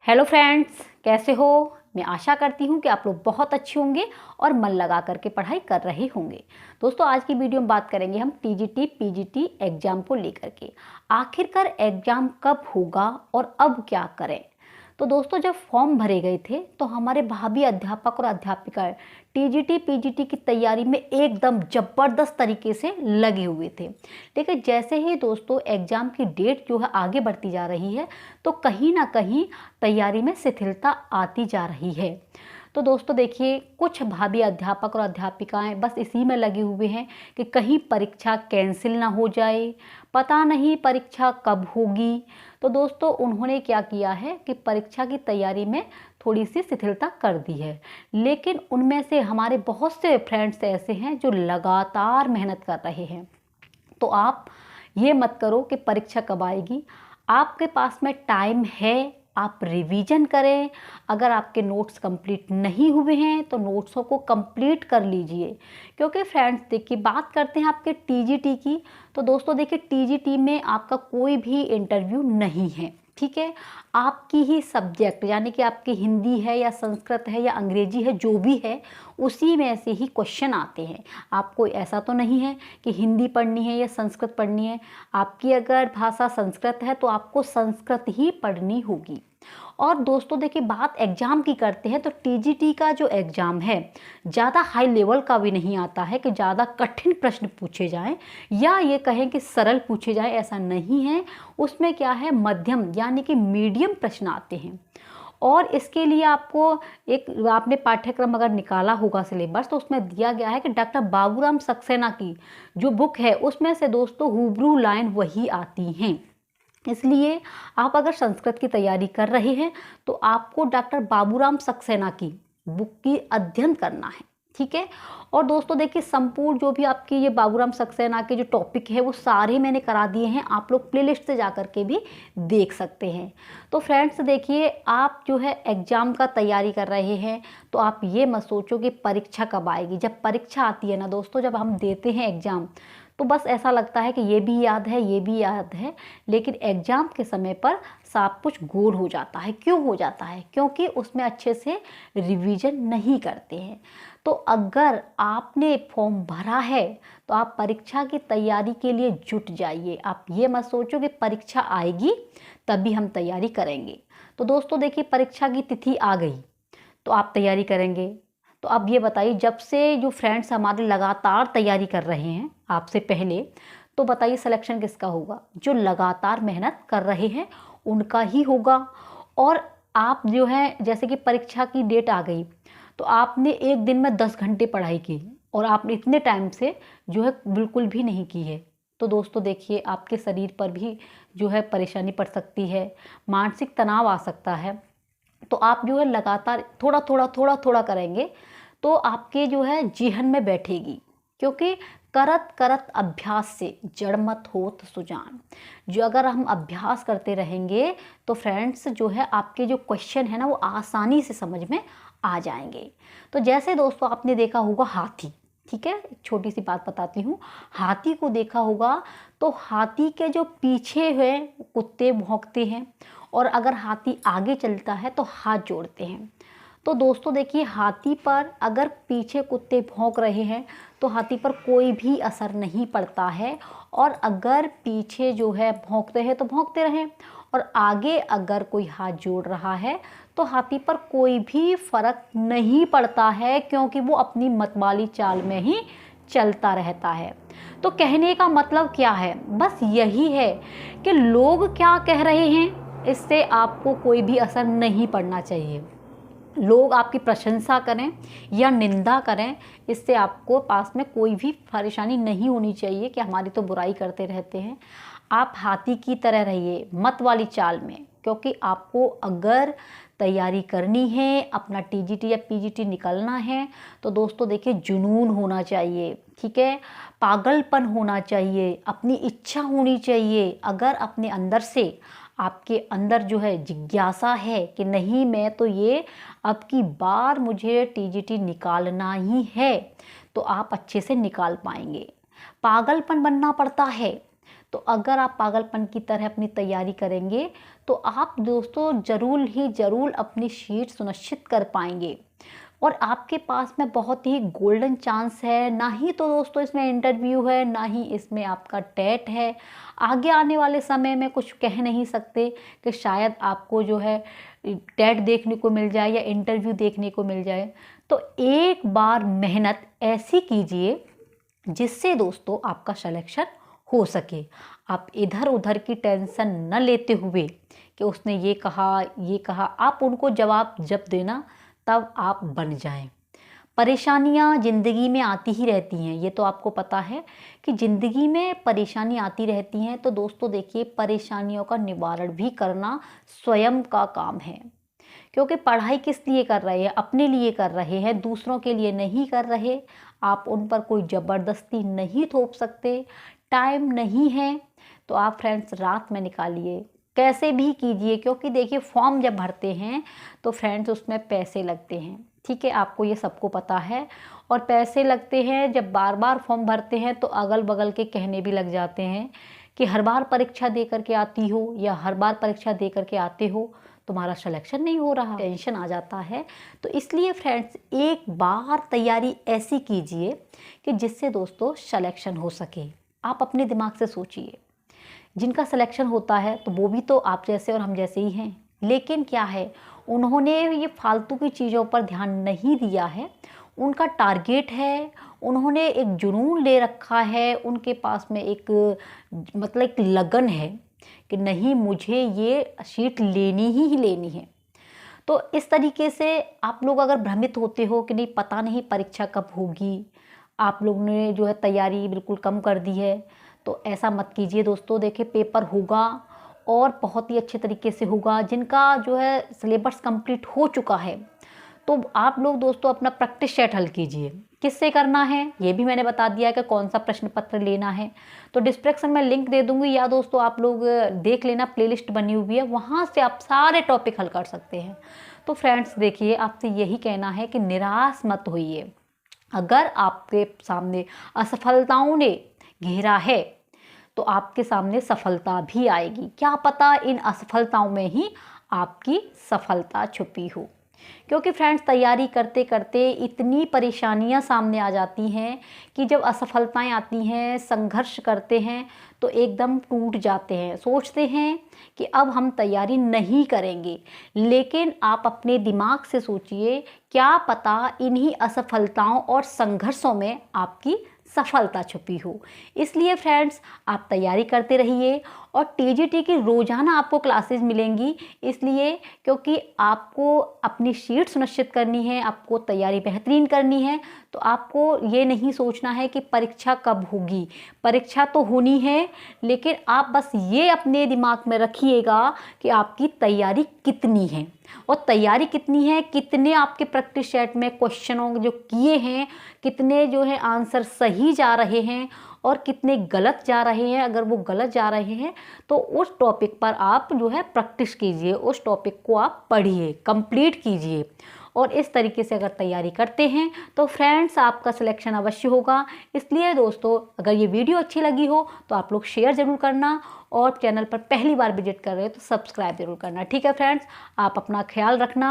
Hello friends, कैसे हो। मैं आशा करती हूँ कि आप लोग बहुत अच्छे होंगे और मन लगा करके पढ़ाई कर रहे होंगे। दोस्तों, आज की वीडियो में बात करेंगे हम टीजीटी पीजीटी एग्जाम को लेकर के। आखिरकार एग्जाम कब होगा और अब क्या करें। तो दोस्तों, जब फॉर्म भरे गए थे तो हमारे भाभी अध्यापक और अध्यापिका टीजीटी पीजीटी की तैयारी में एकदम ज़बरदस्त तरीके से लगे हुए थे। लेकिन जैसे ही दोस्तों एग्ज़ाम की डेट जो है आगे बढ़ती जा रही है, तो कहीं ना कहीं तैयारी में शिथिलता आती जा रही है। तो दोस्तों देखिए, कुछ भावी अध्यापक और अध्यापिकाएं बस इसी में लगे हुए हैं कि कहीं परीक्षा कैंसिल ना हो जाए, पता नहीं परीक्षा कब होगी। तो दोस्तों, उन्होंने क्या किया है कि परीक्षा की तैयारी में थोड़ी सी शिथिलता कर दी है। लेकिन उनमें से हमारे बहुत से फ्रेंड्स ऐसे हैं जो लगातार मेहनत कर रहे हैं। तो आप ये मत करो कि परीक्षा कब आएगी। आपके पास में टाइम है, आप रिवीजन करें। अगर आपके नोट्स कंप्लीट नहीं हुए हैं तो नोट्सों को कंप्लीट कर लीजिए। क्योंकि फ्रेंड्स देखिए, बात करते हैं आपके टीजीटी की। तो दोस्तों देखिए, टीजीटी में आपका कोई भी इंटरव्यू नहीं है, ठीक है। आपकी ही सब्जेक्ट यानी कि आपकी हिंदी है या संस्कृत है या अंग्रेजी है, जो भी है उसी में से ही क्वेश्चन आते हैं। आपको ऐसा तो नहीं है कि हिंदी पढ़नी है या संस्कृत पढ़नी है। आपकी अगर भाषा संस्कृत है तो आपको संस्कृत ही पढ़नी होगी। और दोस्तों देखिए, बात एग्ज़ाम की करते हैं तो टीजीटी का जो एग्ज़ाम है ज़्यादा हाई लेवल का भी नहीं आता है कि ज़्यादा कठिन प्रश्न पूछे जाएं या ये कहें कि सरल पूछे जाएं, ऐसा नहीं है। उसमें क्या है, मध्यम यानी कि मीडियम प्रश्न आते हैं। और इसके लिए आपको आपने पाठ्यक्रम अगर निकाला होगा सिलेबस, तो उसमें दिया गया है कि डॉक्टर बाबूराम सक्सेना की जो बुक है उसमें से दोस्तों हुबरू लाइन वही आती हैं। इसलिए आप अगर संस्कृत की तैयारी कर रहे हैं तो आपको डॉक्टर बाबूराम सक्सेना की बुक की अध्ययन करना है, ठीक है। और दोस्तों देखिए, संपूर्ण जो भी आपकी ये बाबूराम सक्सेना के जो टॉपिक है वो सारे मैंने करा दिए हैं। आप लोग प्लेलिस्ट से जा कर के भी देख सकते हैं। तो फ्रेंड्स देखिए, आप जो है एग्ज़ाम का तैयारी कर रहे हैं तो आप ये मत सोचो कि परीक्षा कब आएगी। जब परीक्षा आती है ना दोस्तों, जब हम देते हैं एग्ज़ाम, तो बस ऐसा लगता है कि ये भी याद है, ये भी याद है। लेकिन एग्ज़ाम के समय पर सब कुछ गोल हो जाता है। क्यों हो जाता है? क्योंकि उसमें अच्छे से रिवीजन नहीं करते हैं। तो अगर आपने फॉर्म भरा है तो आप परीक्षा की तैयारी के लिए जुट जाइए। आप ये मत सोचो कि परीक्षा आएगी तभी हम तैयारी करेंगे। तो दोस्तों देखिए, परीक्षा की तिथि आ गई तो आप तैयारी करेंगे। तो अब ये बताइए, जब से जो फ्रेंड्स हमारे लगातार तैयारी कर रहे हैं आपसे पहले, तो बताइए सिलेक्शन किसका होगा? जो लगातार मेहनत कर रहे हैं उनका ही होगा। और आप जो है, जैसे कि परीक्षा की डेट आ गई तो आपने एक दिन में 10 घंटे पढ़ाई की और आपने इतने टाइम से जो है बिल्कुल भी नहीं की है। तो दोस्तों देखिए, आपके शरीर पर भी जो है परेशानी पड़ सकती है, मानसिक तनाव आ सकता है। तो आप जो है लगातार थोड़ा थोड़ा करेंगे तो आपके जो है जेहन में बैठेगी। क्योंकि करत करत अभ्यास से जड़ मत होत सुजान। जो अगर हम अभ्यास करते रहेंगे तो फ्रेंड्स जो है आपके जो क्वेश्चन है ना वो आसानी से समझ में आ जाएंगे। तो जैसे दोस्तों आपने देखा होगा हाथी, ठीक है, एक छोटी सी बात बताती हूँ। हाथी को देखा होगा तो हाथी के जो पीछे है कुत्ते भौंकते हैं, और अगर हाथी आगे चलता है तो हाथ जोड़ते हैं। तो दोस्तों देखिए, हाथी पर अगर पीछे कुत्ते भौंक रहे हैं तो हाथी पर कोई भी असर नहीं पड़ता है। और अगर पीछे जो है भौंकते हैं तो भौंकते रहें, और आगे अगर कोई हाथ जोड़ रहा है तो हाथी पर कोई भी फर्क नहीं पड़ता है, क्योंकि वो अपनी मतवाली चाल में ही चलता रहता है। तो कहने का मतलब क्या है? बस यही है कि लोग क्या कह रहे हैं इससे आपको कोई भी असर नहीं पड़ना चाहिए। लोग आपकी प्रशंसा करें या निंदा करें, इससे आपको पास में कोई भी परेशानी नहीं होनी चाहिए कि हमारी तो बुराई करते रहते हैं। आप हाथी की तरह रहिए, मत वाली चाल में। क्योंकि आपको अगर तैयारी करनी है, अपना टीजीटी या पीजीटी निकलना है, तो दोस्तों देखिए, जुनून होना चाहिए, ठीक है, पागलपन होना चाहिए, अपनी इच्छा होनी चाहिए। अगर अपने अंदर से आपके अंदर जो है जिज्ञासा है कि नहीं, मैं तो ये अब की बार मुझे टीजीटी निकालना ही है, तो आप अच्छे से निकाल पाएंगे। पागलपन बनना पड़ता है तो अगर आप पागलपन की तरह अपनी तैयारी करेंगे तो आप दोस्तों ज़रूर ही ज़रूर अपनी सीट सुनिश्चित कर पाएंगे। और आपके पास में बहुत ही गोल्डन चांस है। ना ही तो दोस्तों इसमें इंटरव्यू है, ना ही इसमें आपका टेट है। आगे आने वाले समय में कुछ कह नहीं सकते कि शायद आपको जो है टेट देखने को मिल जाए या इंटरव्यू देखने को मिल जाए। तो एक बार मेहनत ऐसी कीजिए जिससे दोस्तों आपका सिलेक्शन हो सके। आप इधर उधर की टेंशन न लेते हुए कि उसने ये कहा, आप उनको जवाब जब देना तब आप बन जाएं। परेशानियां ज़िंदगी में आती ही रहती हैं, ये तो आपको पता है कि ज़िंदगी में परेशानी आती रहती हैं। तो दोस्तों देखिए, परेशानियों का निवारण भी करना स्वयं का काम है। क्योंकि पढ़ाई किस लिए कर रहे हैं? अपने लिए कर रहे हैं, दूसरों के लिए नहीं कर रहे। आप उन पर कोई ज़बरदस्ती नहीं थोप सकते। टाइम नहीं है तो आप फ्रेंड्स रात में निकालिए, कैसे भी कीजिए। क्योंकि देखिए, फॉर्म जब भरते हैं तो फ्रेंड्स उसमें पैसे लगते हैं, ठीक है, आपको ये सबको पता है। और पैसे लगते हैं, जब बार बार फॉर्म भरते हैं तो अगल बगल के कहने भी लग जाते हैं कि हर बार परीक्षा दे करके आती हो या हर बार परीक्षा दे करके आते हो, तुम्हारा सिलेक्शन नहीं हो रहा। टेंशन आ जाता है। तो इसलिए फ्रेंड्स एक बार तैयारी ऐसी कीजिए कि जिससे दोस्तों सिलेक्शन हो सके। आप अपने दिमाग से सोचिए, जिनका सिलेक्शन होता है तो वो भी तो आप जैसे और हम जैसे ही हैं, लेकिन क्या है, उन्होंने ये फालतू की चीज़ों पर ध्यान नहीं दिया है। उनका टारगेट है, उन्होंने एक जुनून ले रखा है, उनके पास में एक मतलब एक लगन है कि नहीं, मुझे ये सीट लेनी ही लेनी है। तो इस तरीके से आप लोग अगर भ्रमित होते हो कि नहीं पता नहीं परीक्षा कब होगी, आप लोग ने जो है तैयारी बिल्कुल कम कर दी है, तो ऐसा मत कीजिए दोस्तों। देखिए, पेपर होगा और बहुत ही अच्छे तरीके से होगा। जिनका जो है सिलेबस कंप्लीट हो चुका है तो आप लोग दोस्तों अपना प्रैक्टिस सेट हल कीजिए। किससे करना है ये भी मैंने बता दिया है कि कौन सा प्रश्न पत्र लेना है। तो डिस्क्रिप्शन में लिंक दे दूंगी, या दोस्तों आप लोग देख लेना, प्लेलिस्ट बनी हुई है, वहाँ से आप सारे टॉपिक हल कर सकते हैं। तो फ्रेंड्स देखिए, आपसे यही कहना है कि निराश मत होइए। अगर आपके सामने असफलताओं ने घेरा है तो आपके सामने सफलता भी आएगी। क्या पता इन असफलताओं में ही आपकी सफलता छुपी हो। क्योंकि फ्रेंड्स तैयारी करते करते इतनी परेशानियां सामने आ जाती हैं कि जब असफलताएं आती हैं, संघर्ष करते हैं तो एकदम टूट जाते हैं, सोचते हैं कि अब हम तैयारी नहीं करेंगे। लेकिन आप अपने दिमाग से सोचिए, क्या पता इन्हीं असफलताओं और संघर्षों में आपकी सफलता छुपी हो। इसलिए फ्रेंड्स आप तैयारी करते रहिए। और टीजीटी की रोज़ाना आपको क्लासेस मिलेंगी, इसलिए क्योंकि आपको अपनी सीट सुनिश्चित करनी है, आपको तैयारी बेहतरीन करनी है। तो आपको ये नहीं सोचना है कि परीक्षा कब होगी, परीक्षा तो होनी है, लेकिन आप बस ये अपने दिमाग में रखिएगा कि आपकी तैयारी कितनी है। और तैयारी कितनी है, कितने आपके प्रैक्टिस सेट में क्वेश्चनों जो किए हैं, कितने जो है आंसर सही जा रहे हैं और कितने गलत जा रहे हैं। अगर वो गलत जा रहे हैं तो उस टॉपिक पर आप जो है प्रैक्टिस कीजिए, उस टॉपिक को आप पढ़िए, कंप्लीट कीजिए। और इस तरीके से अगर तैयारी करते हैं तो फ्रेंड्स आपका सिलेक्शन अवश्य होगा। इसलिए दोस्तों अगर ये वीडियो अच्छी लगी हो तो आप लोग शेयर ज़रूर करना, और चैनल पर पहली बार विजिट कर रहे हो तो सब्सक्राइब जरूर करना। ठीक है फ्रेंड्स, आप अपना ख्याल रखना।